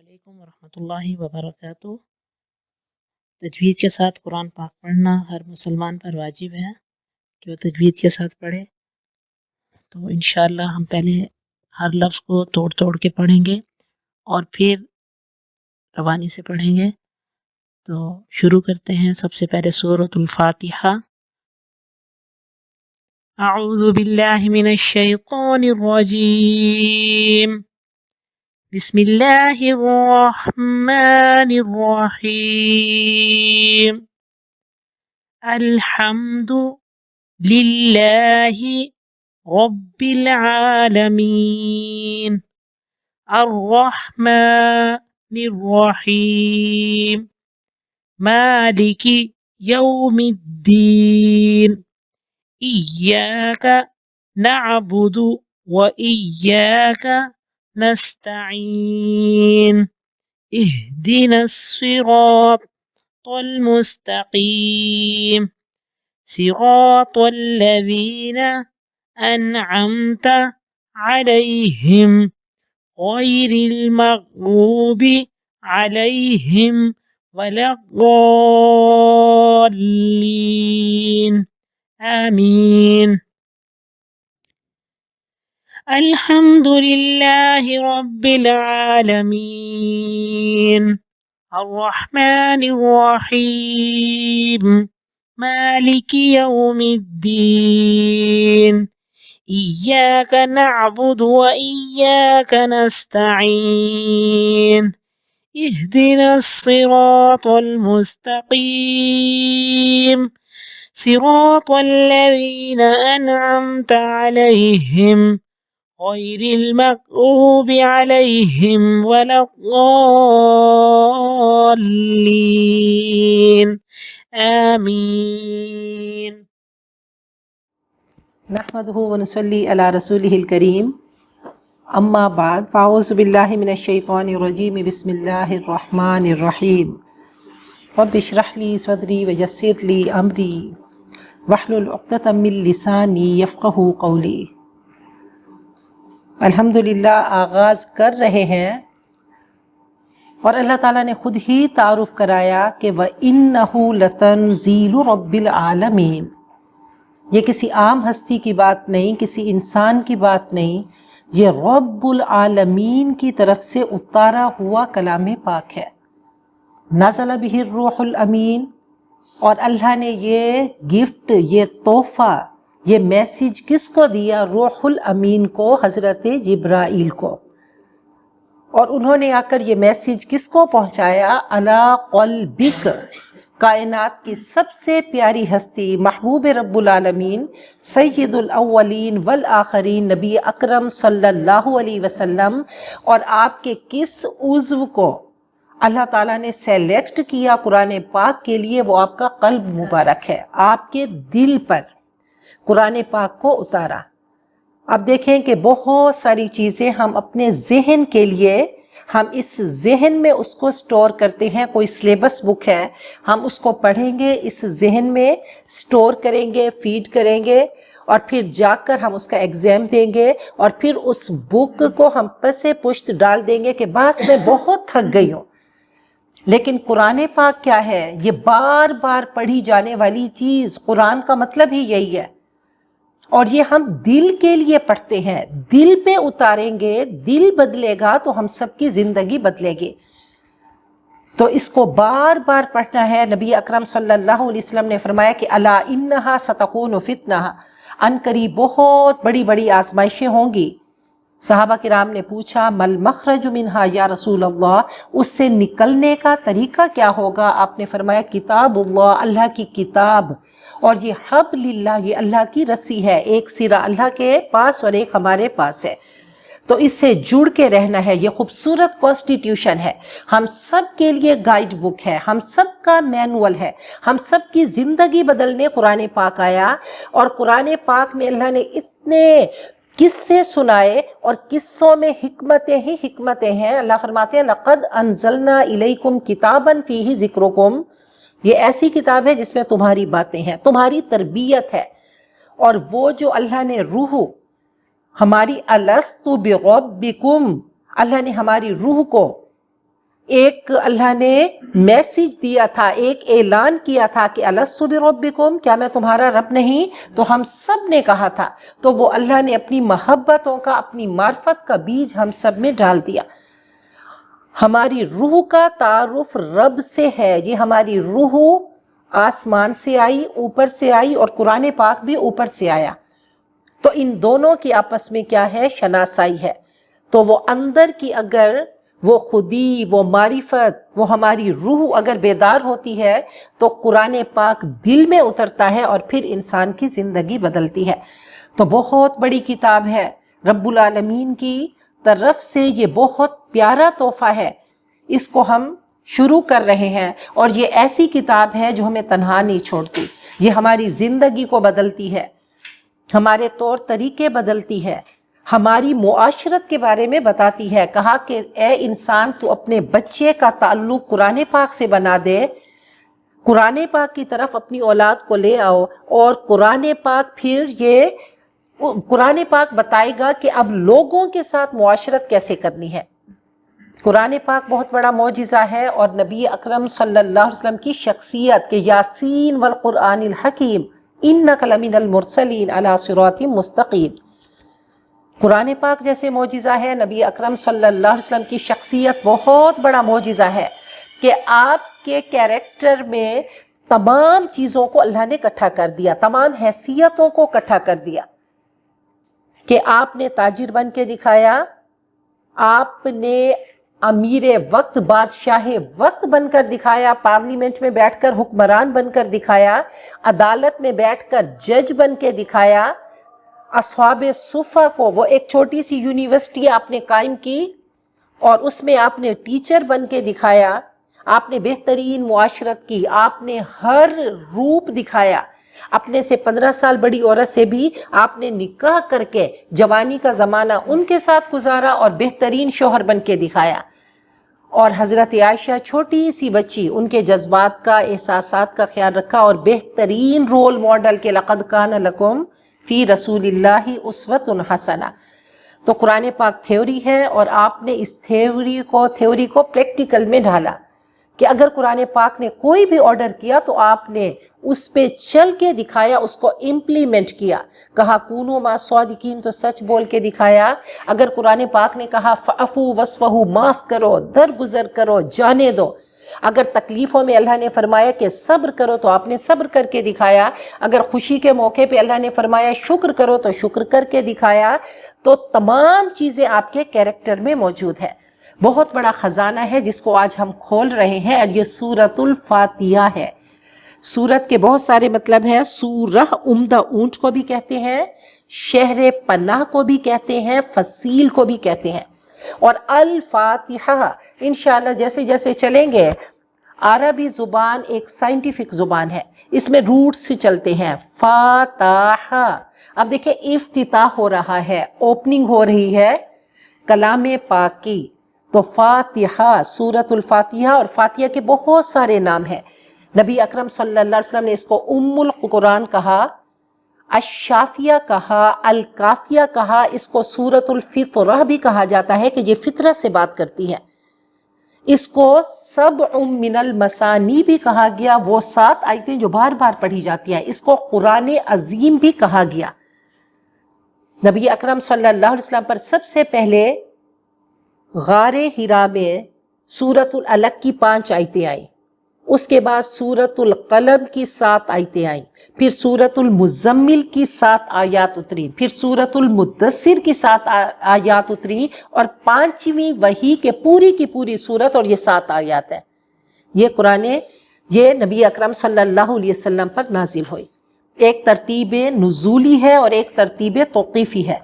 علیکم ورحمۃ اللہ وبرکاتہ۔ تجوید کے ساتھ قرآن پاک پڑھنا ہر مسلمان پر واجب ہے کہ وہ تجوید کے ساتھ پڑھے۔ تو انشاءاللہ ہم پہلے ہر لفظ کو توڑ توڑ کے پڑھیں گے اور پھر روانی سے پڑھیں گے۔ تو شروع کرتے ہیں۔ سب سے پہلے سورۃ الفاتحہ۔ اعوذ باللہ من الشیطان الرجیم، بسم اللہ الرحمن الرحیم، الحمد للہ رب العالمین، الرحمن الرحیم، مالک یوم الدین، ایاک نعبد و ایاک نستعین، اہدنا الصراط المستقیم، صراط الذین انعمت علیہم غیر المغضوب علیہم ولا الضالین، آمین۔ الحمد للہ رب العالمین، الرحمن الرحیم، مالک یوم الدین، ایاک نعبد و ایاک نستعین، اہدنا الصراط المستقیم، صراط الذین انعمت علیہم غیر المغضوب علیہم ولا الضالین، آمین۔ نحمده ونصلي على رسوله الكريم، اما بعد، فاعوذ باللہ من الشیطان الرجیم، بسم اللہ الرحمن الرحیم، رب اشرح لي صدری ویسر لي امری واحلل عقدۃ من لسانی یفقہوا قولی۔ الحمدللہ آغاز کر رہے ہیں اور اللہ تعالیٰ نے خود ہی تعارف کرایا کہ وَإِنَّهُ لَتَنزِيلُ رَبِّ الْعَالَمِينَ، یہ کسی عام ہستی کی بات نہیں، کسی انسان کی بات نہیں، یہ رب العالمین کی طرف سے اتارا ہوا کلام پاک ہے۔ نزل بہ الروح الامین، اور اللہ نے یہ گفٹ، یہ تحفہ، یہ میسیج کس کو دیا؟ روح الامین کو، حضرت جبرائیل کو۔ اور انہوں نے آ کر یہ میسیج کس کو پہنچایا؟ علی قلبک، کائنات کی سب سے پیاری ہستی، محبوب رب العالمین، سید الاولین والآخرین، نبی اکرم صلی اللہ علیہ وسلم، اور آپ کے کس عضو کو اللہ تعالیٰ نے سیلیکٹ کیا قرآن پاک کے لیے؟ وہ آپ کا قلب مبارک ہے، آپ کے دل پر قرآن پاک کو اتارا۔ اب دیکھیں کہ بہت ساری چیزیں ہم اپنے ذہن کے لیے، ہم اس ذہن میں اس کو سٹور کرتے ہیں۔ کوئی سلیبس بک ہے، ہم اس کو پڑھیں گے، اس ذہن میں سٹور کریں گے، فیڈ کریں گے، اور پھر جا کر ہم اس کا ایگزام دیں گے، اور پھر اس بک کو ہم پس پشت ڈال دیں گے کہ بس میں بہت تھک گئی ہوں۔ لیکن قرآن پاک کیا ہے؟ یہ بار بار پڑھی جانے والی چیز، قرآن کا مطلب ہی یہی ہے۔ اور یہ ہم دل کے لیے پڑھتے ہیں، دل پہ اتاریں گے، دل بدلے گا تو ہم سب کی زندگی بدلے گی۔ تو اس کو بار بار پڑھنا ہے۔ نبی اکرم صلی اللہ علیہ وسلم نے فرمایا کہ الا انہا ستکون فتنہ، ان قریب بہت بڑی بڑی آزمائشیں ہوں گی۔ صحابہ کرام نے پوچھا مل مخرج منہا یا رسول اللہ، اس سے نکلنے کا طریقہ کیا ہوگا؟ آپ نے فرمایا کتاب اللہ، اللہ کی کتاب، اور یہ حبل اللہ، یہ اللہ کی رسی ہے، ایک سرا اللہ کے پاس اور ایک ہمارے پاس ہے۔ تو اس سے جڑ کے رہنا ہے۔ یہ خوبصورت کانسٹیٹیوشن ہے، ہم سب کے لیے گائیڈ بک ہے، ہم سب کا مینول ہے، ہم سب کی زندگی بدلنے قرآن پاک آیا۔ اور قرآن پاک میں اللہ نے اتنے قصے سنائے، اور قصوں میں حکمتیں ہی حکمتیں ہیں۔ اللہ فرماتے ہیں لَقَدْ أَنزَلْنَا إِلَيْكُمْ كِتَابًا فِيهِ ذِكْرُكُمْ، یہ ایسی کتاب ہے جس میں تمہاری باتیں ہیں، تمہاری تربیت ہے۔ اور وہ جو اللہ نے روح ہماری الست بربکم، اللہ نے ہماری روح کو ایک اللہ نے میسج دیا تھا، ایک اعلان کیا تھا کہ الستُ بربکم، کیا میں تمہارا رب نہیں؟ تو ہم سب نے کہا تھا، تو وہ اللہ نے اپنی محبتوں کا، اپنی معرفت کا بیج ہم سب میں ڈال دیا۔ ہماری روح کا تعارف رب سے ہے، یہ ہماری روح آسمان سے آئی، اوپر سے آئی، اور قرآن پاک بھی اوپر سے آیا، تو ان دونوں کی آپس میں کیا ہے؟ شناسائی ہے۔ تو وہ اندر کی اگر وہ خودی، وہ معرفت، وہ ہماری روح اگر بیدار ہوتی ہے تو قرآن پاک دل میں اترتا ہے اور پھر انسان کی زندگی بدلتی ہے۔ تو بہت بڑی کتاب ہے، رب العالمین کی طرف سے یہ بہت پیارا تحفہ ہے، اس کو ہم شروع کر رہے ہیں، اور یہ ایسی کتاب ہے جو ہمیں تنہا نہیں چھوڑتی، یہ ہماری زندگی کو بدلتی ہے، ہمارے طور طریقے بدلتی ہے، ہماری معاشرت کے بارے میں بتاتی ہے۔ کہا کہ اے انسان، تو اپنے بچے کا تعلق قرآن پاک سے بنا دے، قرآن پاک کی طرف اپنی اولاد کو لے آؤ، اور قرآن پاک پھر یہ قرآن پاک بتائے گا کہ اب لوگوں کے ساتھ معاشرت کیسے کرنی ہے۔ قرآن پاک بہت بڑا معجزہ ہے، اور نبی اکرم صلی اللہ علیہ وسلم کی شخصیت کہ یاسین والقرآن الحکیم انک لمن المرسلین علی صراط مستقیم، قرآن پاک جیسے معجزہ ہے، نبی اکرم صلی اللہ علیہ وسلم کی شخصیت بہت بڑا معجزہ ہے کہ آپ کے کیریکٹر میں تمام چیزوں کو اللہ نے اکٹھا کر دیا، تمام حیثیتوں کو اکٹھا کر دیا، کہ آپ نے تاجر بن کے دکھایا، آپ نے امیر وقت، بادشاہ وقت بن کر دکھایا، پارلیمنٹ میں بیٹھ کر حکمران بن کر دکھایا، عدالت میں بیٹھ کر جج بن کے دکھایا، اصحاب صفہ کو، وہ ایک چھوٹی سی یونیورسٹی آپ نے قائم کی اور اس میں آپ نے ٹیچر بن کے دکھایا، آپ نے بہترین معاشرت کی، آپ نے ہر روپ دکھایا، اپنے سے 15 سال بڑی عورت سے بھی آپ نے نکاح کر کے جوانی کا زمانہ ان کے ساتھ گزارا اور بہترین شوہر بن کے دکھایا، اور حضرت عائشہ چھوٹی سی بچی، ان کے جذبات کا، احساسات کا خیال رکھا، اور بہترین رول ماڈل کہ لقد کان لکم فی رسول اللہ اسوۃ حسنہ۔ تو قرآن پاک تھیوری ہے، اور آپ نے اس تھیوری کو پریکٹیکل میں ڈھالا، کہ اگر قرآن پاک نے کوئی بھی آرڈر کیا تو آپ نے اس پہ چل کے دکھایا، اس کو امپلیمنٹ کیا۔ کہا کونوا مع الصادقین، تو سچ بول کے دکھایا۔ اگر قرآن پاک نے کہا فاعفوا واصفحوا، معاف کرو، درگزر کرو، جانے دو۔ اگر تکلیفوں میں اللہ نے فرمایا کہ صبر کرو تو آپ نے صبر کر کے دکھایا۔ اگر خوشی کے موقع پہ اللہ نے فرمایا شکر کرو تو شکر کر کے دکھایا۔ تو تمام چیزیں آپ کے کیریکٹر میں موجود ہے۔ بہت بڑا خزانہ ہے جس کو آج ہم کھول رہے ہیں، اور یہ سورۃ الفاتحہ ہے۔ سورت کے بہت سارے مطلب ہیں۔ سورہ عمدہ اونٹ کو بھی کہتے ہیں، شہر پناہ کو بھی کہتے ہیں، فصیل کو بھی کہتے ہیں۔ اور الفاتحہ انشاءاللہ جیسے جیسے چلیں گے، عربی زبان ایک سائنٹیفک زبان ہے، اس میں روٹ سے چلتے ہیں۔ فاتح، اب دیکھیں افتتاح ہو رہا ہے، اوپننگ ہو رہی ہے کلام پاک کی، تو فاتحہ، سورۃ الفاتحہ۔ اور فاتحہ کے بہت سارے نام ہیں۔ نبی اکرم صلی اللہ علیہ وسلم نے اس کو ام القرآن کہا، الشافیہ کہا، الکافیہ کہا، اس کو سورۃ الفطرہ بھی کہا جاتا ہے کہ یہ فطرت سے بات کرتی ہے۔ اس کو سبع من المثانی بھی کہا گیا، وہ 7 آیتیں جو بار بار پڑھی جاتی ہیں۔ اس کو قرآن عظیم بھی کہا گیا۔ نبی اکرم صلی اللہ علیہ وسلم پر سب سے پہلے غار حرا میں سورۃ العلق کی 5 آیتیں آئیں، اس کے بعد سورۃ القلم کی 7 آیتیں آئیں، پھر سورۃ المزمل کی 7 آیات اتری، پھر سورۃ المدثر کی 7 آیات اتری، اور 5ویں وحی کے پوری کی پوری سورت، اور یہ 7 آیات ہیں۔ یہ نبی اکرم صلی اللہ علیہ وسلم پر نازل ہوئی۔ ایک ترتیب نزولی ہے اور ایک ترتیب توقیفی ہے۔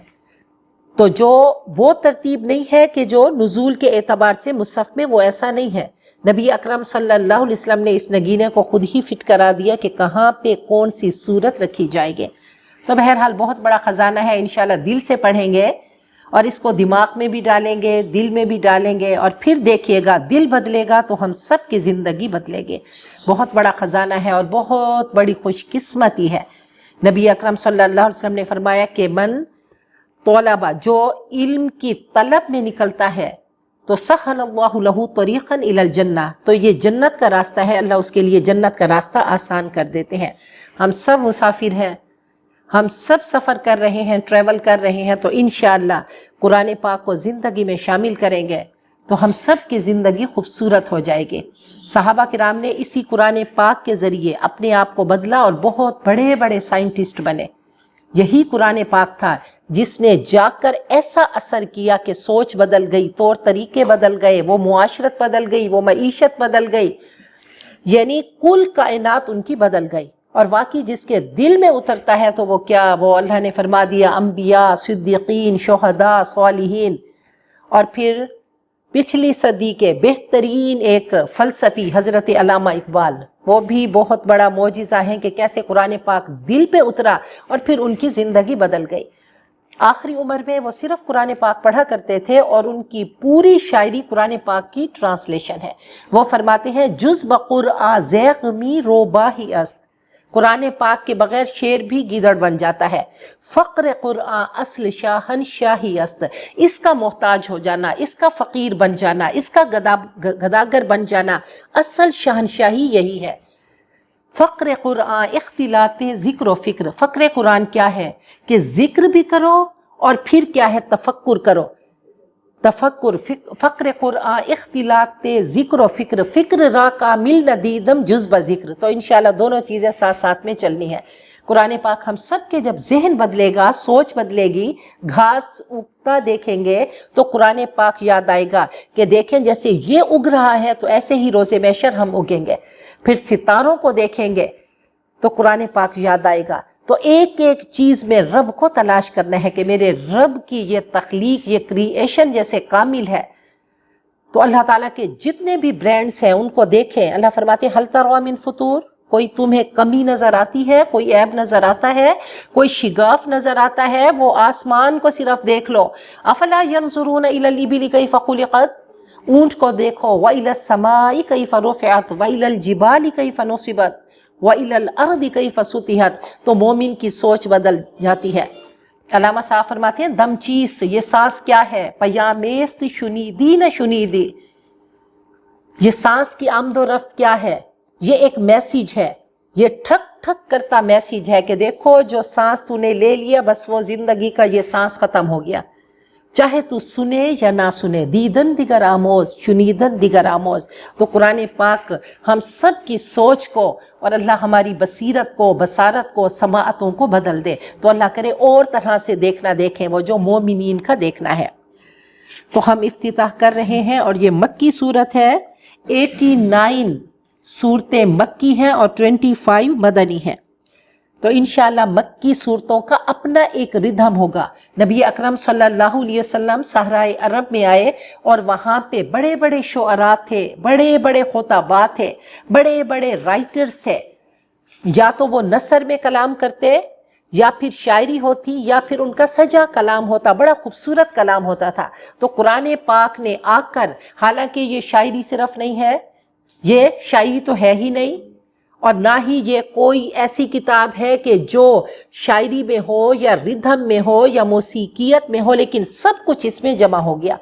تو جو وہ ترتیب نہیں ہے کہ جو نزول کے اعتبار سے مصحف میں، وہ ایسا نہیں ہے۔ نبی اکرم صلی اللہ علیہ وسلم نے اس نگینے کو خود ہی فٹ کرا دیا کہ کہاں پہ کون سی صورت رکھی جائے گی۔ تو بہرحال بہت بڑا خزانہ ہے، انشاءاللہ دل سے پڑھیں گے اور اس کو دماغ میں بھی ڈالیں گے، دل میں بھی ڈالیں گے، اور پھر دیکھیے گا دل بدلے گا تو ہم سب کی زندگی بدلے گی۔ بہت بڑا خزانہ ہے اور بہت بڑی خوش قسمتی ہے۔ نبی اکرم صلی اللہ علیہ وسلم نے فرمایا کہ من طلبہ، جو علم کی طلب میں نکلتا ہے، تو سہل اللہ لہ طریقا الی الجنہ، تو یہ جنت کا راستہ ہے، اللہ اس کے لیے جنت کا راستہ آسان کر دیتے ہیں۔ ہم سب مسافر ہیں، ہم سب سفر کر رہے ہیں، ٹریول کر رہے ہیں، تو انشاءاللہ قرآن پاک کو زندگی میں شامل کریں گے تو ہم سب کی زندگی خوبصورت ہو جائے گی۔ صحابہ کرام نے اسی قرآن پاک کے ذریعے اپنے آپ کو بدلا اور بہت بڑے بڑے سائنٹسٹ بنے۔ یہی قرآن پاک تھا جس نے جا کر ایسا اثر کیا کہ سوچ بدل گئی، طور طریقے بدل گئے، وہ معاشرت بدل گئی، وہ معیشت بدل گئی، یعنی کل کائنات ان کی بدل گئی۔ اور واقعی جس کے دل میں اترتا ہے تو وہ کیا، وہ اللہ نے فرما دیا انبیاء، صدیقین، شہداء، صالحین۔ اور پھر پچھلی صدی کے بہترین ایک فلسفی حضرت علامہ اقبال، وہ بھی بہت بڑا معجزہ ہے کہ کیسے قرآن پاک دل پہ اترا اور پھر ان کی زندگی بدل گئی۔ آخری عمر میں وہ صرف قرآن پاک پڑھا کرتے تھے اور ان کی پوری شاعری قرآن پاک کی ٹرانسلیشن ہے۔ وہ فرماتے ہیں جز بقرآ زیغمی روباہی است، قرآن پاک کے بغیر شیر بھی گیدڑ بن جاتا ہے۔ فقر قرآن اصل شاہن شاہی است، اس کا محتاج ہو جانا، اس کا فقیر بن جانا، اس کا گداگر بن جانا، اصل شہنشاہی یہی ہے۔ فقر قرآن اختلاط ذکر و فکر، فقر قرآن کیا ہے کہ ذکر بھی کرو اور پھر کیا ہے تفکر کرو۔ تفکر، فقر قرآن اختلاط ذکر و فکر، فکر را کامل ندیدم جز بذکر، تو انشاءاللہ دونوں چیزیں ساتھ ساتھ میں چلنی ہے۔ قرآن پاک ہم سب کے جب ذہن بدلے گا، سوچ بدلے گی، گھاس اگتا دیکھیں گے تو قرآن پاک یاد آئے گا کہ دیکھیں جیسے یہ اگ رہا ہے تو ایسے ہی روز محشر ہم اگیں گے۔ پھر ستاروں کو دیکھیں گے تو قرآن پاک یاد آئے گا۔ تو ایک ایک چیز میں رب کو تلاش کرنا ہے کہ میرے رب کی یہ تخلیق، یہ کریشن جیسے کامل ہے۔ تو اللہ تعالیٰ کے جتنے بھی برانڈز ہیں ان کو دیکھیں۔ اللہ فرماتے ہیں حل تری من فطور، کوئی تمہیں کمی نظر آتی ہے، کوئی عیب نظر آتا ہے، کوئی شگاف نظر آتا ہے، وہ آسمان کو صرف دیکھ لو۔ افلا ینظرون الی الابل کیف خلقت، اونٹ کو دیکھو، وَإِلَى السَّمَاءِ كَيْفَ رُفِعَتْ وَإِلَى الْجِبَالِ كَيْفَ نُصِبَتْ وَإِلَى الْأَرْضِ كَيْفَ سُطِحَتْ، تو مومن کی سوچ بدل جاتی ہے۔ علامہ صاحب فرماتے ہیں دم چیز، یہ سانس کیا ہے، پیامیست شنیدی نہ شنیدی، یہ سانس کی آمد و رفت کیا ہے، یہ ایک میسیج ہے، یہ ٹھک ٹھک کرتا میسیج ہے کہ دیکھو جو سانس تو نے لے لیا بس وہ زندگی کا یہ سانس ختم ہو گیا، چاہے تو سنے یا نہ سنے، دیدن دیگر آموز شنیدن دیگر آموز۔ تو قرآن پاک ہم سب کی سوچ کو اور اللہ ہماری بصیرت کو، بصارت کو، سماعتوں کو بدل دے، تو اللہ کرے اور طرح سے دیکھنا دیکھیں وہ جو مومنین کا دیکھنا ہے۔ تو ہم افتتاح کر رہے ہیں اور یہ مکی صورت ہے، 89 صورتیں مکی ہیں اور 25 مدنی ہیں۔ تو انشاءاللہ مکی صورتوں کا اپنا ایک ردھم ہوگا۔ نبی اکرم صلی اللہ علیہ وسلم صحرائے عرب میں آئے اور وہاں پہ بڑے بڑے شعراء تھے، بڑے بڑے خطباء تھے، بڑے بڑے رائٹرز تھے، یا تو وہ نثر میں کلام کرتے یا پھر شاعری ہوتی یا پھر ان کا سجا کلام ہوتا، بڑا خوبصورت کلام ہوتا تھا۔ تو قرآن پاک نے آ کر، حالانکہ یہ شاعری صرف نہیں ہے، یہ شاعری تو ہے ہی نہیں، اور نہ ہی یہ کوئی ایسی کتاب ہے کہ جو شاعری میں ہو یا ردھم میں ہو یا موسیقیت میں ہو، لیکن سب کچھ اس میں جمع ہو گیا۔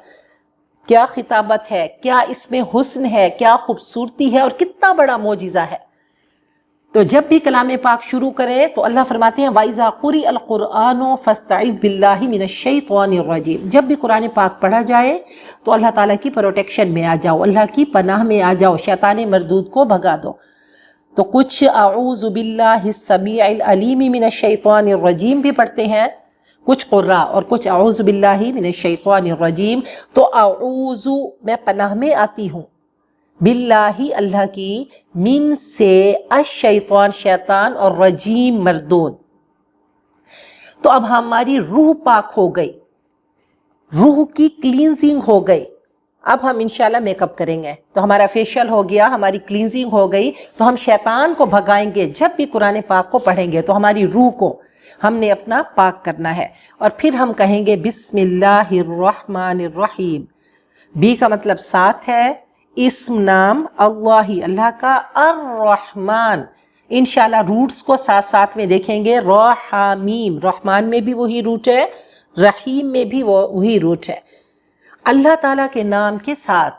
کیا خطابت ہے، کیا اس میں حسن ہے، کیا خوبصورتی ہے اور کتنا بڑا معجزہ ہے۔ تو جب بھی کلام پاک شروع کرے تو اللہ فرماتے ہیں وَإِذَا قُرِئَ الْقُرْآنُ فَاسْتَعِذْ بِاللَّهِ مِنَ الشَّيْطَانِ الرَّجِيمِ، جب بھی قرآن پاک پڑھا جائے تو اللہ تعالیٰ کی پروٹیکشن میں آ جاؤ، اللہ کی پناہ میں آ جاؤ، شیطان مردود کو بھگا دو۔ تو کچھ اعوذ باللہ السمیع العلیم من الشیطان الرجیم بھی پڑھتے ہیں کچھ قراء، اور کچھ اعوذ باللہ من الشیطان الرجیم۔ تو اعوذ میں پناہ میں آتی ہوں، باللہ اللہ کی، من سے، الشیطان شیطان، اور رجیم مردود۔ تو اب ہماری روح پاک ہو گئی، روح کی کلینزنگ ہو گئی۔ اب ہم انشاءاللہ میک اپ کریں گے تو ہمارا فیشیل ہو گیا، ہماری کلینزنگ ہو گئی، تو ہم شیطان کو بھگائیں گے۔ جب بھی قرآن پاک کو پڑھیں گے تو ہماری روح کو ہم نے اپنا پاک کرنا ہے، اور پھر ہم کہیں گے بسم اللہ الرحمن الرحیم۔ بی کا مطلب ساتھ ہے، اسم نام اللہ، اللہ کا، الرحمن، انشاءاللہ روٹس کو ساتھ ساتھ میں دیکھیں گے، رحمیم، رحمان میں بھی وہی روٹ ہے، رحیم میں بھی وہی روٹ ہے۔ اللہ تعالیٰ کے نام کے ساتھ.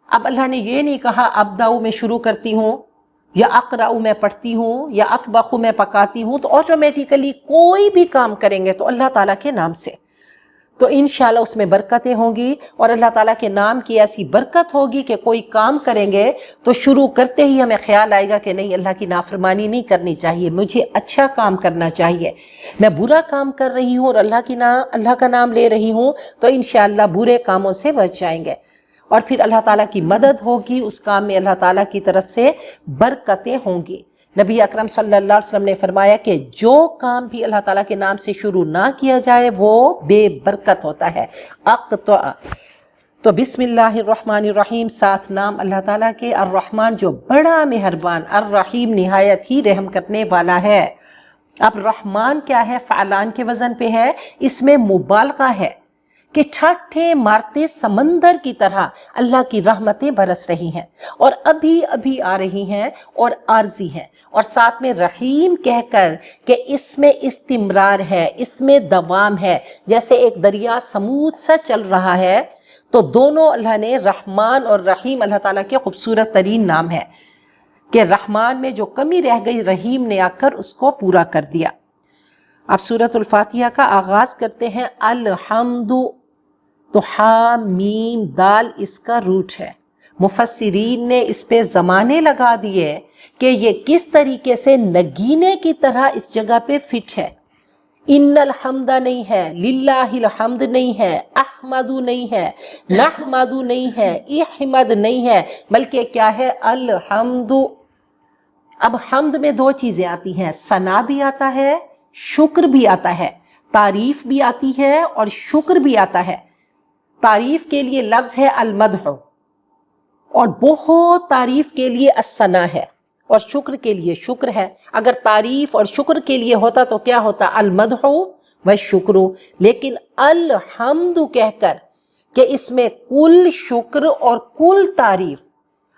اب اللہ نے یہ نہیں کہا ابداؤ میں شروع کرتی ہوں یا اقرأ میں پڑھتی ہوں یا اطبخ میں پکاتی ہوں، تو آٹومیٹیکلی کوئی بھی کام کریں گے تو اللہ تعالیٰ کے نام سے، تو انشاءاللہ اس میں برکتیں ہوں گی. اور اللہ تعالیٰ کے نام کی ایسی برکت ہوگی کہ کوئی کام کریں گے تو شروع کرتے ہی ہمیں خیال آئے گا کہ نہیں، اللہ کی نافرمانی نہیں کرنی چاہیے، مجھے اچھا کام کرنا چاہیے. میں برا کام کر رہی ہوں اور اللہ کا نام لے رہی ہوں تو انشاءاللہ برے کاموں سے بچ جائیں گے، اور پھر اللہ تعالیٰ کی مدد ہوگی، اس کام میں اللہ تعالیٰ کی طرف سے برکتیں ہوں گی. نبی اکرم صلی اللہ علیہ وسلم نے فرمایا کہ جو کام بھی اللہ تعالیٰ کے نام سے شروع نہ کیا جائے وہ بے برکت ہوتا ہے. اقطع، تو بسم اللہ الرحمن الرحیم، 7 نام اللہ تعالیٰ کے. الرحمن جو بڑا مہربان، الرحیم نہایت ہی رحم کرنے والا ہے. اب رحمان کیا ہے؟ فعلان کے وزن پہ ہے، اس میں مبالغہ ہے کہ ٹھاٹھے مارتے سمندر کی طرح اللہ کی رحمتیں برس رہی ہیں اور ابھی ابھی آ رہی ہیں اور عارضی ہیں، اور ساتھ میں رحیم کہہ کر کہ اس میں استمرار ہے، اس میں دوام ہے، جیسے ایک دریا سمود سا چل رہا ہے. تو دونوں اللہ نے رحمان اور رحیم اللہ تعالیٰ کے خوبصورت ترین نام ہے کہ رحمان میں جو کمی رہ گئی رحیم نے آ کر اس کو پورا کر دیا. اب سورۃ الفاتحہ کا آغاز کرتے ہیں. الحمد، تو حا میم دال اس کا روٹ ہے. مفسرین نے اس پہ زمانے لگا دیے کہ یہ کس طریقے سے نگینے کی طرح اس جگہ پہ فٹ ہے. ان الحمد نہیں ہے، للہ الحمد نہیں ہے، احمد نہیں ہے، نحمد نہیں ہے، احمد نہیں ہے، بلکہ کیا ہے؟ الحمد. اب حمد میں 2 چیزیں آتی ہیں، ثنا بھی آتا ہے، شکر بھی آتا ہے، تعریف بھی آتی ہے اور شکر بھی آتا ہے. تعریف کے لیے لفظ ہے المدح، اور بہت تعریف کے لیے الثنا ہے، اور شکر کے لیے شکر ہے. اگر تعریف اور شکر کے لیے ہوتا تو کیا ہوتا؟ المدح والشکر. لیکن الحمد کہہ کر کہ اس میں کل شکر اور کل تعریف.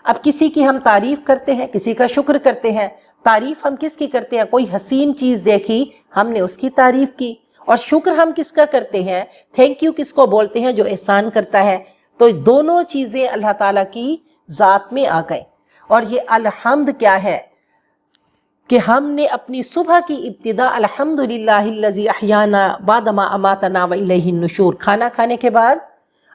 اب کسی کی ہم تعریف کرتے ہیں، کسی کا شکر کرتے ہیں. تعریف ہم کس کی کرتے ہیں؟ کوئی حسین چیز دیکھی، ہم نے اس کی تعریف کی. اور شکر ہم کس کا کرتے ہیں؟ تھینک یو کس کو بولتے ہیں؟ جو احسان کرتا ہے. تو دونوں چیزیں اللہ تعالیٰ کی ذات میں آ گئے. اور یہ الحمد کیا ہے کہ ہم نے اپنی صبح کی ابتدا الحمدللہ الذی احیانا بعد ما اماتنا والیہ النشور، کھانا کھانے کے بعد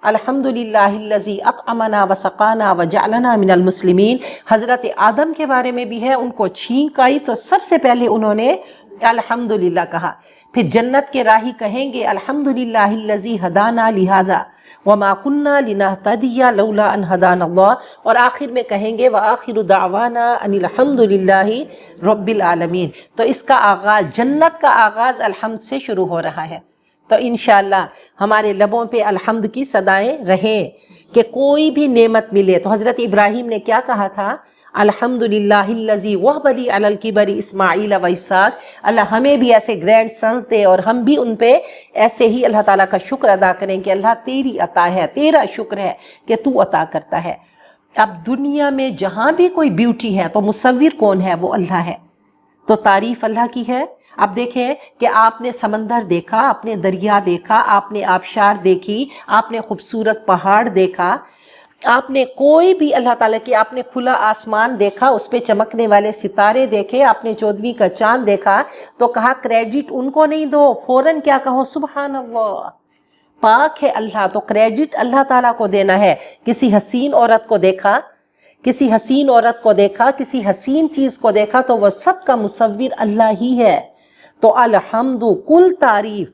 الحمدللہ الذی اطعمنا وسقانا وجعلنا من المسلمین. حضرت آدم کے بارے میں بھی ہے، ان کو چھینک آئی تو سب سے پہلے انہوں نے الحمدللہ کہا. پھر جنت کے راہی کہیں گے الحمدللہ الذی ہدانا لہذا وما كنا لنهتدي لولا ان هدانا اللہ. اور آخر میں کہیں گے وآخر دعوانا ان الحمد للہ رب العالمین. تو اس کا آغاز، جنت کا آغاز الحمد سے شروع ہو رہا ہے. تو انشاءاللہ ہمارے لبوں پہ الحمد کی صدائیں رہیں کہ کوئی بھی نعمت ملے. تو حضرت ابراہیم نے کیا کہا تھا؟ الحمدللہ الذی وہب لی علی الکبر اسماعیل و اسحاق. اللہ ہمیں بھی ایسے گرینڈ سنس دے اور ہم بھی ان پہ ایسے ہی اللہ تعالیٰ کا شکر ادا کریں کہ اللہ تیری عطا ہے، تیرا شکر ہے کہ تو عطا کرتا ہے. اب دنیا میں جہاں بھی کوئی بیوٹی ہے تو مصور کون ہے؟ وہ اللہ ہے. تو تعریف اللہ کی ہے. اب دیکھیں کہ آپ نے سمندر دیکھا، آپ نے دریا دیکھا، آپ نے آبشار دیکھی، آپ نے خوبصورت پہاڑ دیکھا، آپ نے کوئی بھی اللہ تعالیٰ کی، آپ نے کھلا آسمان دیکھا، اس پہ چمکنے والے ستارے دیکھے، آپ نے 14ویں کا چاند دیکھا، تو کہا کریڈٹ ان کو نہیں دو، فوراً کیا کہو؟ سبحان اللہ، پاک ہے اللہ. تو کریڈٹ اللہ تعالیٰ کو دینا ہے. کسی حسین عورت کو دیکھا، کسی حسین عورت کو دیکھا، کسی حسین چیز کو دیکھا تو وہ سب کا مصور اللہ ہی ہے. تو الحمد کل تعریف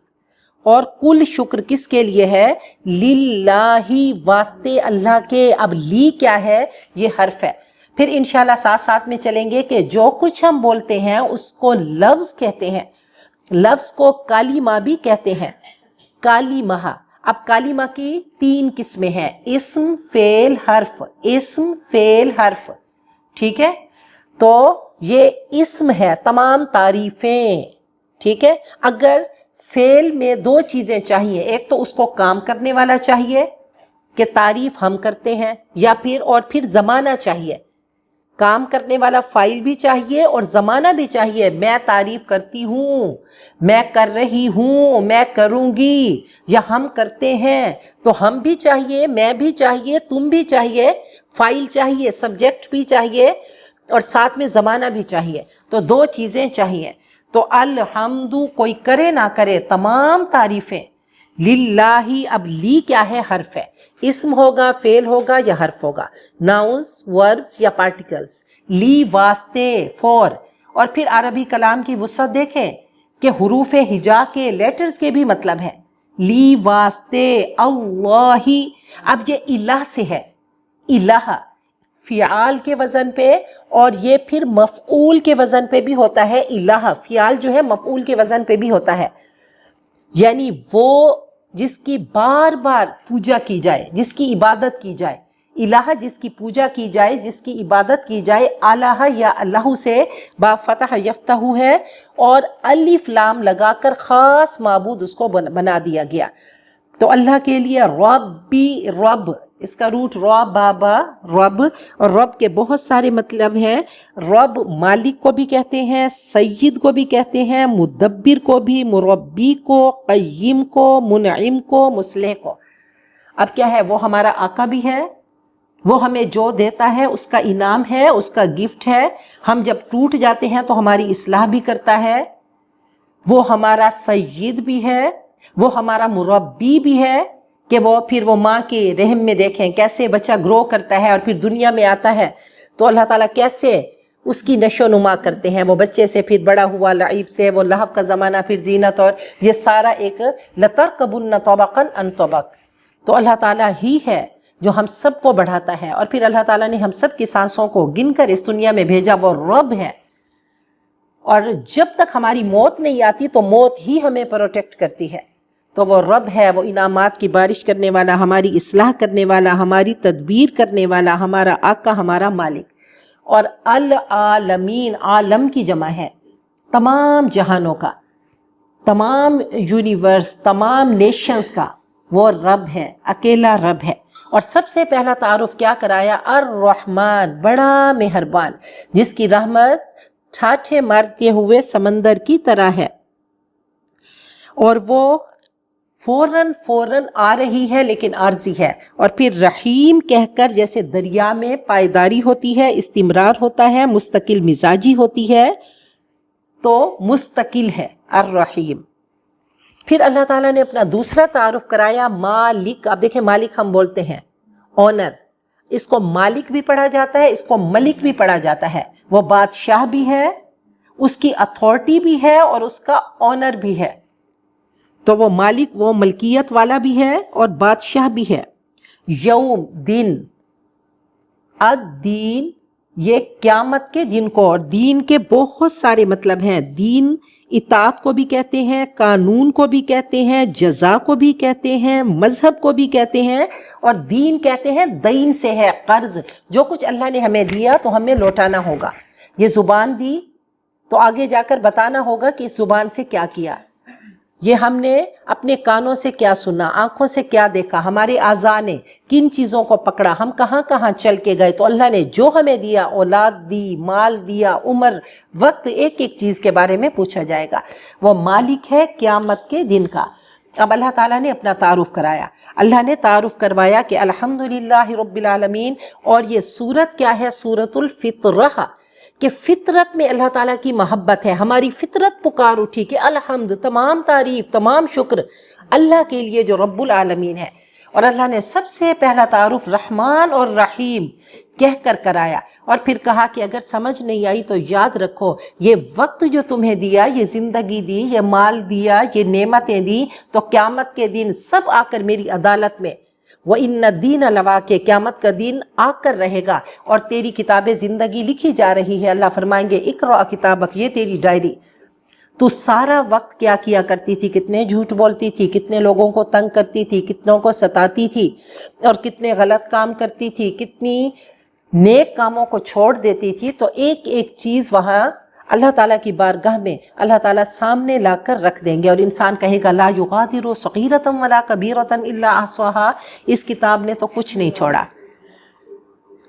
اور کل شکر کس کے لیے ہے؟ للہ، واسطے اللہ کے. اب لی کیا ہے؟ یہ حرف ہے. پھر انشاءاللہ ساتھ ساتھ میں چلیں گے کہ جو کچھ ہم بولتے ہیں اس کو لفظ کہتے ہیں. لفظ کو کالیمہ بھی کہتے ہیں. کالیمہ. اب کالیمہ کی 3 قسمیں ہیں، اسم، فعل، حرف. اسم، فعل، حرف. ٹھیک ہے؟ تو یہ اسم ہے، تمام تعریفیں. ٹھیک ہے؟ اگر فعل میں 2 چیزیں چاہیے، ایک تو اس کو کام کرنے والا چاہیے کہ تعریف ہم کرتے ہیں، یا پھر زمانہ چاہیے. کام کرنے والا فائل بھی چاہیے اور زمانہ بھی چاہیے. میں تعریف کرتی ہوں، میں کر رہی ہوں، میں کروں گی، یا ہم کرتے ہیں. تو ہم بھی چاہیے، میں بھی چاہیے، تم بھی چاہیے، فائل چاہیے، سبجیکٹ بھی چاہیے، اور ساتھ میں زمانہ بھی چاہیے. تو دو چیزیں چاہیے. تو الحمد کوئی کرے نہ کرے، تمام تعریفیں للہ. اب لی کیا ہے؟ حرف ہے. اسم ہوگا، فعل ہوگا یا حرف ہوگا، ناؤنس، وربس یا پارٹیکلز. لی واسطے، فور. اور پھر عربی کلام کی وسعت دیکھیں کہ حروف ہجا کے، لیٹرز کے بھی مطلب ہے. لی واسطے، اللہ. اب یہ الہ سے ہے، الہ فعال کے وزن پہ، اور یہ پھر مفعول کے وزن پہ بھی ہوتا ہے. الہ فعال جو ہے مفعول کے وزن پہ بھی ہوتا ہے، یعنی وہ جس کی بار بار پوجا کی جائے، جس کی عبادت کی جائے. الہ جس کی پوجا کی جائے، جس کی عبادت کی جائے. الہ یا اللہ سے با فتح یفتح ہے، اور الف لام لگا کر خاص معبود اس کو بنا دیا گیا. تو اللہ کے لیے ربی، رب اس کا روٹ را بابا رب، اور رب کے بہت سارے مطلب ہیں. رب مالک کو بھی کہتے ہیں، سید کو بھی کہتے ہیں، مدبر کو بھی، مربی کو، قیم کو، منعم کو، مصلح کو. اب کیا ہے؟ وہ ہمارا آقا بھی ہے، وہ ہمیں جو دیتا ہے اس کا انعام ہے، اس کا گفٹ ہے. ہم جب ٹوٹ جاتے ہیں تو ہماری اصلاح بھی کرتا ہے. وہ ہمارا سید بھی ہے، وہ ہمارا مربی بھی ہے، کہ وہ پھر وہ ماں کے رحم میں دیکھیں کیسے بچہ گرو کرتا ہے اور پھر دنیا میں آتا ہے، تو اللہ تعالیٰ کیسے اس کی نشو و نما کرتے ہیں. وہ بچے سے پھر بڑا ہوا، لعیب سے وہ لہو کا زمانہ، پھر زینت، اور یہ سارا ایک لترکبن طبقا عن طبق. تو اللہ تعالیٰ ہی ہے جو ہم سب کو بڑھاتا ہے، اور پھر اللہ تعالیٰ نے ہم سب کی سانسوں کو گن کر اس دنیا میں بھیجا. وہ رب ہے، اور جب تک ہماری موت نہیں آتی تو موت ہی ہمیں پروٹیکٹ کرتی ہے. تو وہ رب ہے، وہ انعامات کی بارش کرنے والا، ہماری اصلاح کرنے والا، ہماری تدبیر کرنے والا، ہمارا آقا، ہمارا مالک. اور العالمین، عالم کی جمع ہے تمام جہانوں کا، تمام یونیورس، تمام نیشنز کا. وہ رب ہے، اکیلا رب ہے. اور سب سے پہلا تعارف کیا کرایا؟ الرحمن، بڑا مہربان، جس کی رحمت ٹھاٹھے مارتے ہوئے سمندر کی طرح ہے، اور وہ فوراً آ رہی ہے لیکن عارضی ہے. اور پھر رحیم کہہ کر، جیسے دریا میں پائیداری ہوتی ہے، استمرار ہوتا ہے، مستقل مزاجی ہوتی ہے، تو مستقل ہے الرحیم. پھر اللہ تعالیٰ نے اپنا دوسرا تعارف کرایا مالک. اب دیکھیں، مالک ہم بولتے ہیں اونر، اس کو مالک بھی پڑھا جاتا ہے، اس کو ملک بھی پڑھا جاتا ہے. وہ بادشاہ بھی ہے، اس کی اتھارٹی بھی ہے، اور اس کا اونر بھی ہے. تو وہ مالک، وہ ملکیت والا بھی ہے اور بادشاہ بھی ہے. یوم، دن، الدین، یہ قیامت کے دن کو. اور دین کے بہت سارے مطلب ہیں. دین اطاعت کو بھی کہتے ہیں، قانون کو بھی کہتے ہیں، جزا کو بھی کہتے ہیں، مذہب کو بھی کہتے ہیں. اور دین کہتے ہیں دین سے ہے، قرض. جو کچھ اللہ نے ہمیں دیا تو ہمیں لوٹانا ہوگا. یہ زبان دی تو آگے جا کر بتانا ہوگا کہ اس زبان سے کیا کیا، یہ ہم نے اپنے کانوں سے کیا سنا، آنکھوں سے کیا دیکھا، ہمارے اعضاء نے کن چیزوں کو پکڑا، ہم کہاں کہاں چل کے گئے. تو اللہ نے جو ہمیں دیا، اولاد دی، مال دیا، عمر، وقت، ایک ایک چیز کے بارے میں پوچھا جائے گا. وہ مالک ہے قیامت کے دن کا. اب اللہ تعالیٰ نے اپنا تعارف کرایا. اللہ نے تعارف کروایا کہ الحمدللہ رب العالمین. اور یہ سورت کیا ہے؟ سورت الفطرہ، کہ فطرت میں اللہ تعالیٰ کی محبت ہے. ہماری فطرت پکار اٹھی کہ الحمد، تمام تعریف، تمام شکر اللہ کے لیے جو رب العالمین ہے. اور اللہ نے سب سے پہلا تعارف رحمان اور رحیم کہہ کر کرایا. اور پھر کہا کہ اگر سمجھ نہیں آئی تو یاد رکھو، یہ وقت جو تمہیں دیا، یہ زندگی دی، یہ مال دیا، یہ نعمتیں دی، تو قیامت کے دن سب آ کر میری عدالت میں، وَإِنَّ الدِّينَ لَوَاقِعٌ، قیامت کا دن آ کر رہے گا، اور تیری کتاب زندگی لکھی جا رہی ہے. اللہ فرمائیں گے اقرأ کتابک، یہ تیری ڈائری. تو سارا وقت کیا کیا کرتی تھی، کتنے جھوٹ بولتی تھی، کتنے لوگوں کو تنگ کرتی تھی، کتنوں کو ستاتی تھی، اور کتنے غلط کام کرتی تھی، کتنی نیک کاموں کو چھوڑ دیتی تھی. تو ایک ایک چیز وہاں اللہ تعالیٰ کی بارگاہ میں اللہ تعالیٰ سامنے لا کر رکھ دیں گے، اور انسان کہے گا لا یغادر صغیرۃ ولا کبیرۃ الا احصاها، اس کتاب نے تو کچھ نہیں چھوڑا.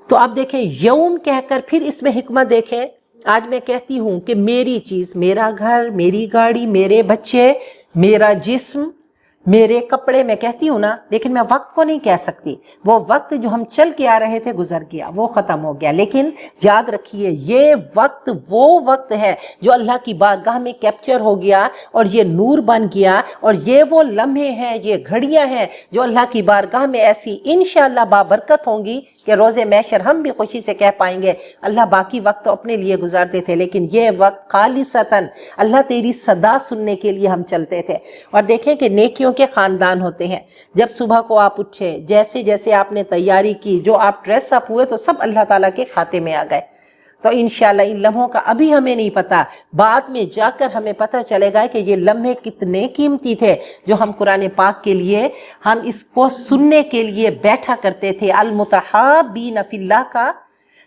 تو آپ دیکھیں یوم کہہ کر پھر اس میں حکمت دیکھیں. آج میں کہتی ہوں کہ میری چیز، میرا گھر، میری گاڑی، میرے بچے، میرا جسم، میرے کپڑے، میں کہتی ہوں نا، لیکن میں وقت کو نہیں کہہ سکتی. وہ وقت جو ہم چل کے آ رہے تھے گزر گیا، وہ ختم ہو گیا. لیکن یاد رکھیے یہ وقت وہ وقت ہے جو اللہ کی بارگاہ میں کیپچر ہو گیا اور یہ نور بن گیا، اور یہ وہ لمحے ہیں، یہ گھڑیاں ہیں جو اللہ کی بارگاہ میں ایسی انشاءاللہ بابرکت ہوں گی کہ روز محشر ہم بھی خوشی سے کہہ پائیں گے اللہ باقی وقت تو اپنے لیے گزارتے تھے لیکن یہ وقت خالصتاً اللہ تیری صدا سننے کے لیے ہم چلتے تھے. اور دیکھیں کہ نیکیوں کے خاندان ہوتے ہیں. جب صبح کو آپ اٹھے، جیسے جیسے آپ نے تیاری کی، جو آپ ڈریس اپ ہوئے، تو سب اللہ تعالیٰ کے کھاتے میں آ گئے. تو انشاءاللہ ان لمحوں کا ابھی ہمیں نہیں پتہ، بعد میں جا کر ہمیں پتہ چلے گا کہ یہ لمحے کتنے قیمتی تھے جو ہم قرآن پاک کے لیے، ہم اس کو سننے کے لیے بیٹھا کرتے تھے. المتحابین فی اللہ کا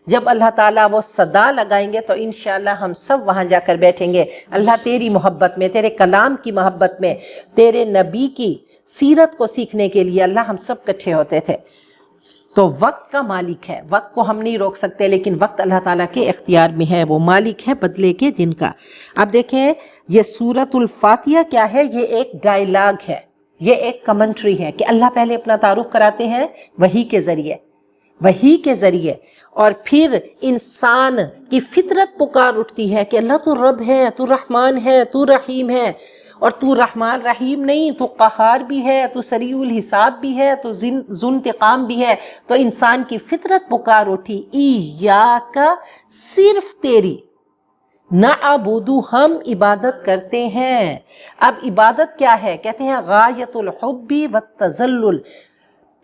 جب اللہ تعالیٰ وہ صدا لگائیں گے تو انشاءاللہ ہم سب وہاں جا کر بیٹھیں گے. اللہ تیری محبت میں، تیرے کلام کی محبت میں، تیرے نبی کی سیرت کو سیکھنے کے لیے اللہ ہم سب کٹھے ہوتے تھے. تو وقت کا مالک ہے، وقت کو ہم نہیں روک سکتے، لیکن وقت اللہ تعالیٰ کے اختیار میں ہے، وہ مالک ہے بدلے کے دن کا. اب دیکھیں یہ سورۃ الفاتحہ کیا ہے؟ یہ ایک ڈائیلاگ ہے، یہ ایک کمنٹری ہے کہ اللہ پہلے اپنا تعارف کراتے ہیں وحی کے ذریعے، اور پھر انسان کی فطرت پکار اٹھتی ہے کہ اللہ تو رب ہے، تو رحمان ہے، تو رحیم ہے، اور تو رحمان رحیم نہیں، تو قہار بھی ہے، تو سریع الحساب بھی ہے، تو ذو انتقام بھی ہے. تو انسان کی فطرت پکار اٹھی ایاک، صرف تیری، نعبدو، ہم عبادت کرتے ہیں. اب عبادت کیا ہے؟ کہتے ہیں غایت الحب والتذلل،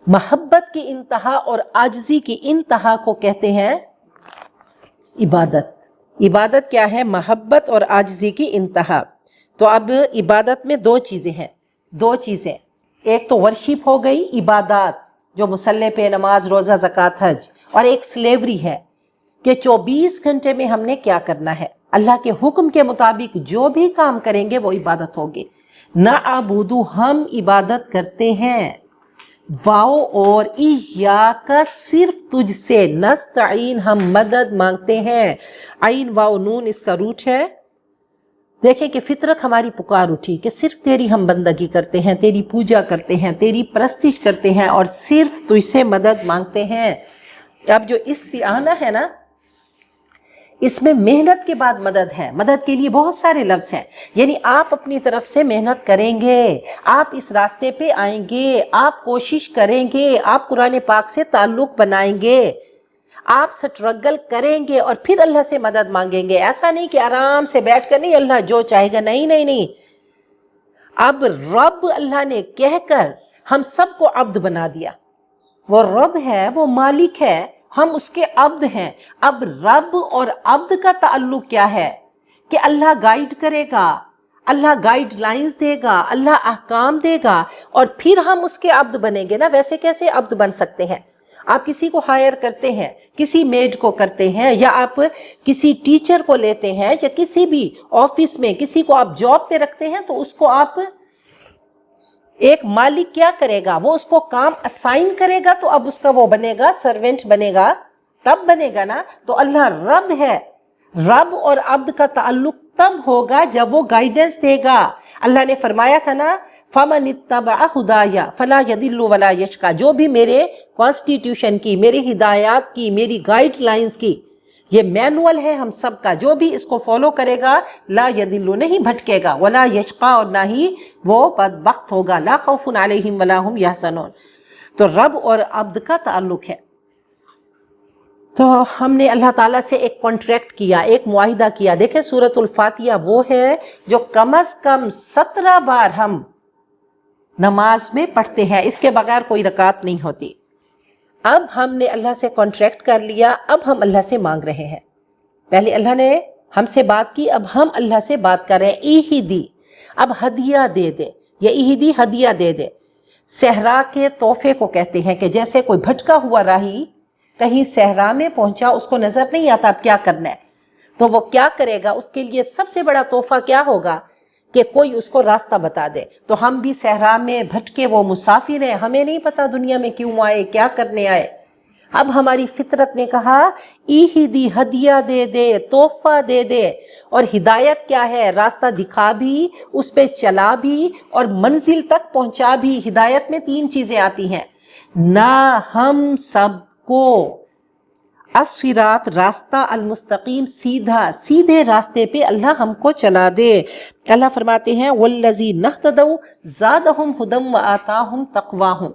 محبت کی انتہا اور عاجزی کی انتہا کو کہتے ہیں عبادت. عبادت کیا ہے؟ محبت اور عاجزی کی انتہا. تو اب عبادت میں دو چیزیں، ایک تو ورشپ ہو گئی، عبادات جو مصلی پہ نماز، روزہ، زکوٰۃ، حج، اور ایک سلیوری ہے کہ 24 گھنٹے میں ہم نے کیا کرنا ہے، اللہ کے حکم کے مطابق جو بھی کام کریں گے وہ عبادت ہوگی. نعبدو، ہم عبادت کرتے ہیں، واؤ اور ایاک، صرف تجھ سے، نستعین، ہم مدد مانگتے ہیں. عین واؤ نون اس کا روٹ ہے. دیکھیں کہ فطرت ہماری پکار اٹھی کہ صرف تیری ہم بندگی کرتے ہیں، تیری پوجا کرتے ہیں، تیری پرستش کرتے ہیں، اور صرف تجھ سے مدد مانگتے ہیں. اب جو استعانہ ہے نا، اس میں محنت کے بعد مدد ہے. مدد کے لیے بہت سارے لفظ ہیں، یعنی آپ اپنی طرف سے محنت کریں گے، آپ اس راستے پہ آئیں گے، آپ کوشش کریں گے، آپ قرآن پاک سے تعلق بنائیں گے، آپ سٹرگل کریں گے اور پھر اللہ سے مدد مانگیں گے. ایسا نہیں کہ آرام سے بیٹھ کر نہیں اللہ جو چاہے گا، نہیں. اب رب اللہ نے کہہ کر ہم سب کو عبد بنا دیا. وہ رب ہے، وہ مالک ہے، ہم اس کے عبد ہیں. اب رب اور عبد کا تعلق کیا ہے کہ اللہ گائیڈ کرے گا، اللہ گائیڈ لائنز دے گا، اللہ احکام دے گا، اور پھر ہم اس کے عبد بنیں گے نا. ویسے کیسے عبد بن سکتے ہیں؟ آپ کسی کو ہائر کرتے ہیں، کسی میڈ کو کرتے ہیں، یا آپ کسی ٹیچر کو لیتے ہیں، یا کسی بھی آفس میں کسی کو آپ جاب پہ رکھتے ہیں، تو اس کو آپ، ایک مالک کیا کرے گا؟ وہ اس کو کام اسائن کرے گا، تو اب اس کا وہ بنے گا، سرونٹ بنے گا، تب بنے گا نا. تو اللہ رب ہے. رب اور عبد کا تعلق تب ہوگا جب وہ گائیڈنس دے گا. اللہ نے فرمایا تھا نا فَمَنِ اتَّبَعَ هُدَايَ فَلَا يَضِلُّ وَلَا يَشْقَى، جو بھی میرے کانسٹیٹیوشن کی، میری ہدایات کی، میری گائیڈ لائنز کی، یہ مینول ہے ہم سب کا، جو بھی اس کو فالو کرے گا لا یضل، نہیں بھٹکے گا، ولا یشقى، اور نہ ہی وہ بدبخت ہوگا. لا خوف علیہم ولا هم یحزنون. تو رب اور عبد کا تعلق ہے. تو ہم نے اللہ تعالیٰ سے ایک کانٹریکٹ کیا، ایک معاہدہ کیا. دیکھیں سورۃ الفاتحہ وہ ہے جو کم از کم 17 بار ہم نماز میں پڑھتے ہیں، اس کے بغیر کوئی رکعت نہیں ہوتی. اب ہم نے اللہ سے کانٹریکٹ کر لیا، اب ہم اللہ سے مانگ رہے ہیں. پہلے اللہ نے ہم سے بات کی، اب ہم اللہ سے بات کر رہے ہیں. ایہدی، اب ہدیہ دے دے، یا ایہدی ہدیہ دے دے. صحرا کے تحفے کو کہتے ہیں کہ جیسے کوئی بھٹکا ہوا راہی کہیں صحرا میں پہنچا، اس کو نظر نہیں آتا اب کیا کرنا ہے، تو وہ کیا کرے گا؟ اس کے لیے سب سے بڑا تحفہ کیا ہوگا کہ کوئی اس کو راستہ بتا دے. تو ہم بھی صحرا میں بھٹکے وہ مسافر ہیں، ہمیں نہیں پتا دنیا میں کیوں آئے، کیا کرنے آئے. اب ہماری فطرت نے کہا ایہدی ہدیہ دے دے، تحفہ دے دے، اور ہدایت کیا ہے؟ راستہ دکھا بھی، اس پہ چلا بھی، اور منزل تک پہنچا بھی۔ ہدایت میں 3 چیزیں آتی ہیں، نہ ہم سب کو الصراط راستہ المستقیم سیدھا، سیدھے راستے پہ اللہ ہم کو چلا دے۔ اللہ فرماتے ہیں والذین اہتدوا زادہم ھدی وآتاہم تقواہم،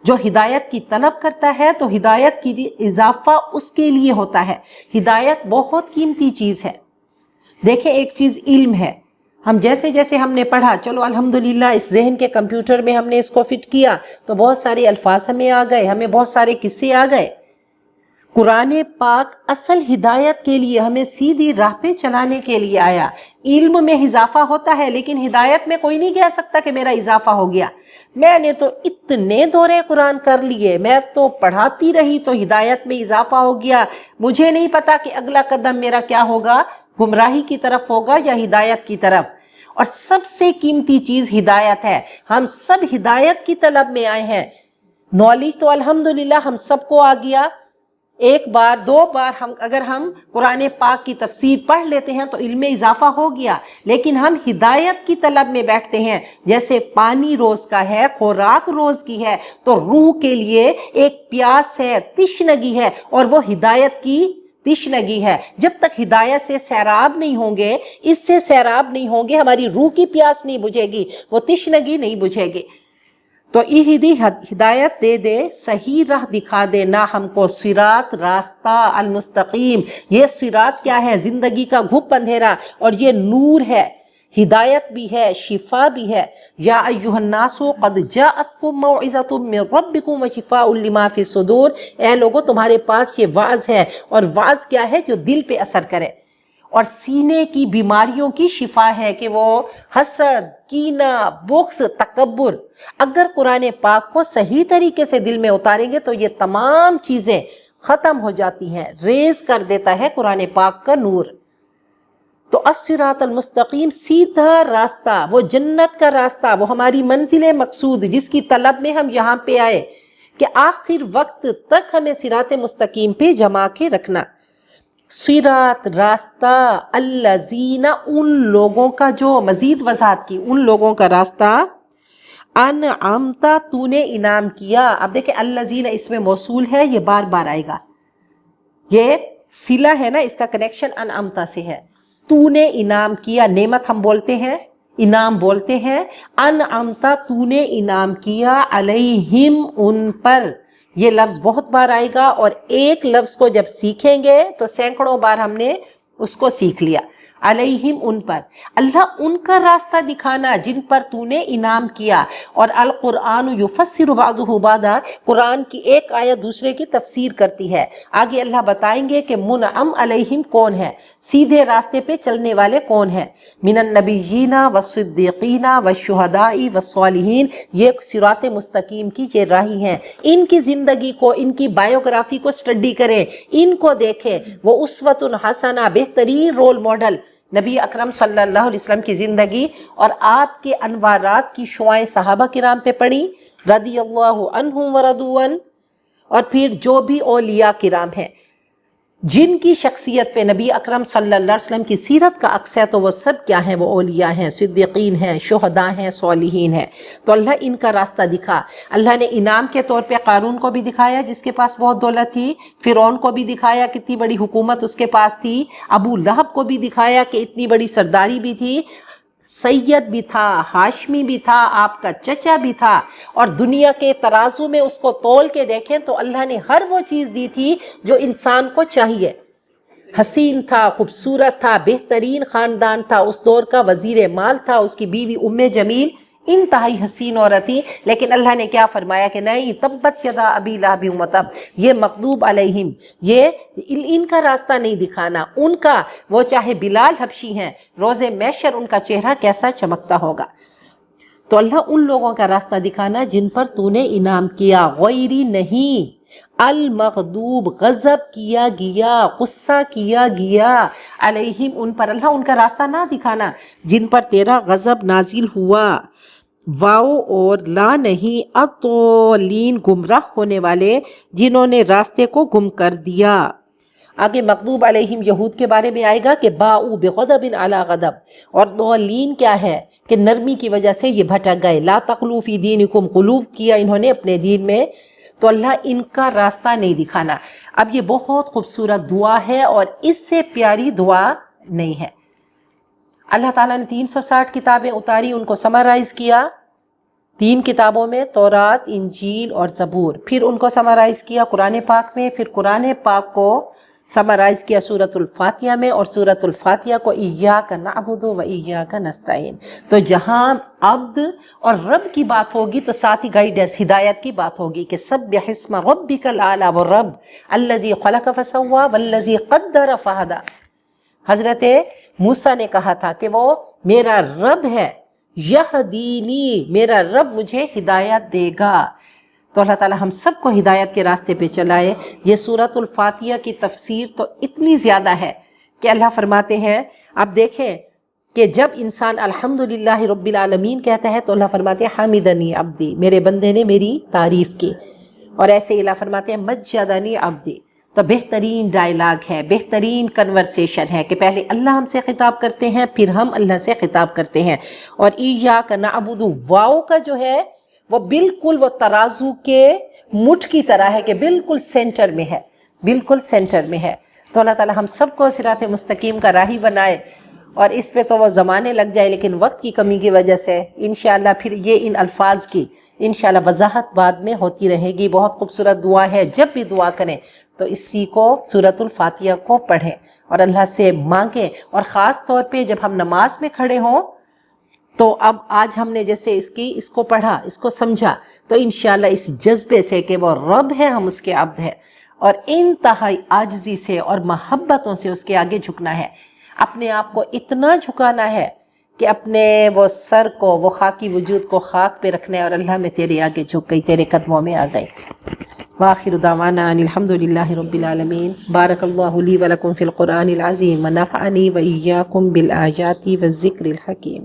جو ہدایت کی طلب کرتا ہے تو ہدایت کی اضافہ اس کے لیے ہوتا ہے۔ ہدایت بہت قیمتی چیز ہے۔ دیکھیں ایک چیز علم ہے، ہم جیسے جیسے ہم نے پڑھا، چلو الحمدللہ اس ذہن کے کمپیوٹر میں ہم نے اس کو فٹ کیا تو بہت سارے الفاظ ہمیں آ گئے، ہمیں بہت سارے قصے آ گئے۔ قرآن پاک اصل ہدایت کے لیے، ہمیں سیدھی راہ پہ چلانے کے لیے آیا۔ علم میں اضافہ ہوتا ہے لیکن ہدایت میں کوئی نہیں کہہ سکتا کہ میرا اضافہ ہو گیا۔ میں نے تو اتنے دورے قرآن کر لیے، میں تو پڑھاتی رہی تو ہدایت میں اضافہ ہو گیا، مجھے نہیں پتا کہ اگلا قدم میرا کیا ہوگا، گمراہی کی طرف ہوگا یا ہدایت کی طرف۔ اور سب سے قیمتی چیز ہدایت ہے، ہم سب ہدایت کی طلب میں آئے ہیں۔ نالج تو الحمدللہ ہم سب کو آ گیا، ایک بار 2 بار اگر ہم قرآن پاک کی تفسیر پڑھ لیتے ہیں تو علم میں اضافہ ہو گیا، لیکن ہم ہدایت کی طلب میں بیٹھتے ہیں۔ جیسے پانی روز کا ہے، خوراک روز کی ہے، تو روح کے لیے ایک پیاس ہے، تشنگی ہے، اور وہ ہدایت کی تشنگی ہے۔ جب تک ہدایت سے سیراب نہیں ہوں گے، اس سے سیراب نہیں ہوں گے، ہماری روح کی پیاس نہیں بجھے گی، وہ تشنگی نہیں بجھے گی۔ تو ایہدی ہدایت دے دے، صحیح راہ دکھا دے، نہ ہم کو صراط راستہ المستقیم۔ یہ صراط کیا ہے؟ زندگی کا گھپ اندھیرا، اور یہ نور ہے، ہدایت بھی ہے، شفا بھی ہے۔ یا ایھا الناس قد جاءتکم موعظۃ من ربکم وشفاء لما فی الصدور، اے لوگو تمہارے پاس یہ وعظ ہے، اور وعظ کیا ہے؟ جو دل پہ اثر کرے، اور سینے کی بیماریوں کی شفا ہے، کہ وہ حسد، کینہ، بغض، تکبر، اگر قرآن پاک کو صحیح طریقے سے دل میں اتاریں گے تو یہ تمام چیزیں ختم ہو جاتی ہیں، ریز کر دیتا ہے قرآن پاک کا نور۔ تو الصراط المستقیم، سیدھا راستہ، وہ جنت کا راستہ، وہ ہماری منزل مقصود جس کی طلب میں ہم یہاں پہ آئے، کہ آخر وقت تک ہمیں صراط مستقیم پہ جما کے رکھنا۔ صراط راستہ، الذین ان لوگوں کا، جو مزید وضاحت کی، ان لوگوں کا راستہ، انعمت تو نے انعام کیا۔ اب دیکھیں الذین اس میں موصول ہے، یہ بار بار آئے گا، یہ صلہ ہے نا، اس کا کنیکشن انعمت سے ہے۔ تو نے انعام کیا، نعمت ہم بولتے ہیں، انعام بولتے ہیں، انعمت تو نے انعام کیا، علیہم ان پر، یہ لفظ بہت بار آئے گا، اور ایک لفظ کو جب سیکھیں گے تو سینکڑوں بار ہم نے اس کو سیکھ لیا۔ علیہم ان پر، اللہ ان کا راستہ دکھانا جن پر تو نے انعام کیا۔ اور القرآن یفسر بعضہ بعضا، قرآن کی ایک آیت دوسرے کی تفسیر کرتی ہے۔ آگے اللہ بتائیں گے کہ منعم علیہم کون ہے، سیدھے راستے پہ چلنے والے کون ہیں، من النبیین والصدیقین والشہداء والصالحین، یہ صراط مستقیم کی یہ راہی ہیں۔ ان کی زندگی کو، ان کی بائیوگرافی کو سٹڈی کریں، ان کو دیکھیں، وہ اسوۃ حسنہ، بہترین رول ماڈل نبی اکرم صلی اللہ علیہ وسلم کی زندگی، اور آپ کے انوارات کی شعائیں صحابہ کرام پہ پڑھی، رضی اللہ عنہم ورضوا عنہ، اور پھر جو بھی اولیاء کرام ہیں جن کی شخصیت پہ نبی اکرم صلی اللہ علیہ وسلم کی سیرت کا عکس ہے، تو وہ سب کیا ہیں؟ وہ اولیاء ہیں، صدیقین ہیں، شہداء ہیں، صالحین ہیں۔ تو اللہ ان کا راستہ دکھا۔ اللہ نے انعام کے طور پہ قارون کو بھی دکھایا جس کے پاس بہت دولت تھی، فرعون کو بھی دکھایا کتنی بڑی حکومت اس کے پاس تھی، ابو لہب کو بھی دکھایا کہ اتنی بڑی سرداری بھی تھی، سید بھی تھا، ہاشمی بھی تھا، آپ کا چچا بھی تھا، اور دنیا کے ترازو میں اس کو تول کے دیکھیں تو اللہ نے ہر وہ چیز دی تھی جو انسان کو چاہیے۔ حسین تھا، خوبصورت تھا، بہترین خاندان تھا، اس دور کا وزیر مال تھا، اس کی بیوی ام جمیل انتہائی حسین عورت تھی، لیکن اللہ نے کیا فرمایا کہ نہیں، تبت یدا ابی لہب وتب، یہ مغضوب علیہم، یہ ان کا راستہ نہیں دکھانا، ان کا، وہ چاہے بلال حبشی ہیں، روز محشر ان کا چہرہ کیسا چمکتا ہوگا۔ تو اللہ ان لوگوں کا راستہ دکھانا جن پر تو نے انعام کیا، غیری نہیں، المغضوب غضب کیا گیا، غصہ کیا گیا، علیہم ان پر، اللہ ان کا راستہ نہ دکھانا جن پر تیرا غضب نازل ہوا، واؤ اور لا نہیں، اطولین گمراہ ہونے والے جنہوں نے راستے کو گم کر دیا۔ آگے مغضوب علیہم یہود کے بارے میں آئے گا کہ باؤ بغضب علی غضب، اور ضالین کیا ہے کہ نرمی کی وجہ سے یہ بھٹک گئے، لا تغلو فی دینکم، غلوف کیا انہوں نے اپنے دین میں، تو اللہ ان کا راستہ نہیں دکھانا۔ اب یہ بہت خوبصورت دعا ہے اور اس سے پیاری دعا نہیں ہے۔ اللہ تعالیٰ نے 360 کتابیں اتاری، ان کو سمرائز کیا 3 کتابوں میں، تورات، انجیل اور زبور، پھر ان کو سمرائز کیا قرآن پاک میں، پھر قرآن پاک کو سمرائز کیا سورۃ الفاتحہ میں، اور سورۃ الفاتحہ کو ایاک نعبد و ایاک نستعین۔ تو جہاں عبد اور رب کی بات ہوگی تو ساتھ ہی گائیڈنس، ہدایت کی بات ہوگی کہ سبح اسم ربک الاعلی، وہ رب الذی خلق فسوی والذی قدر فہدی۔ حضرت موسیٰ نے کہا تھا کہ وہ میرا رب ہے، یہدینی، میرا رب مجھے ہدایت دے گا۔ تو اللہ تعالی ہم سب کو ہدایت کے راستے پہ چلائے۔ یہ سورۃ الفاتحہ کی تفسیر تو اتنی زیادہ ہے کہ اللہ فرماتے ہیں، اب دیکھیں کہ جب انسان الحمدللہ رب العالمین کہتا ہے تو اللہ فرماتے ہیں حمدنی عبدی، میرے بندے نے میری تعریف کی، اور ایسے اللہ فرماتے ہیں مجدنی عبدی۔ تو بہترین ڈائلاگ ہے، بہترین کنورسیشن ہے کہ پہلے اللہ ہم سے خطاب کرتے ہیں، پھر ہم اللہ سے خطاب کرتے ہیں۔ اور ایاک نعبد، واو کا جو ہے وہ بالکل وہ ترازو کے مٹھ کی طرح ہے کہ بالکل سینٹر میں ہے، بالکل سینٹر میں ہے۔ تو اللہ تعالی ہم سب کو صراط مستقیم کا راہی بنائے، اور اس پہ تو وہ زمانے لگ جائے، لیکن وقت کی کمی کی وجہ سے انشاءاللہ پھر یہ ان الفاظ کی انشاءاللہ وضاحت بعد میں ہوتی رہے گی۔ بہت خوبصورت دعا ہے، جب بھی دعا کریں تو اسی کو سورۃ الفاتحہ کو پڑھیں اور اللہ سے مانگیں، اور خاص طور پہ جب ہم نماز میں کھڑے ہوں تو اب آج ہم نے جیسے اس کو پڑھا، اس کو سمجھا، تو انشاءاللہ اس جذبے سے کہ وہ رب ہے، ہم اس کے عبد ہیں، اور انتہائی عاجزی سے اور محبتوں سے اس کے آگے جھکنا ہے، اپنے آپ کو اتنا جھکانا ہے کہ اپنے وہ سر کو، وہ خاکی وجود کو خاک پہ رکھنا ہے، اور اللہ میں تیرے آگے جھک گئی، تیرے قدموں میں آ گئی۔ وآخر دعوانا ان الحمدللہ رب العالمین۔ بارک اللہ لی ولکم فی القرآن العظیم ونفعنی وإیاکم بالآیات والذکر الحکیم۔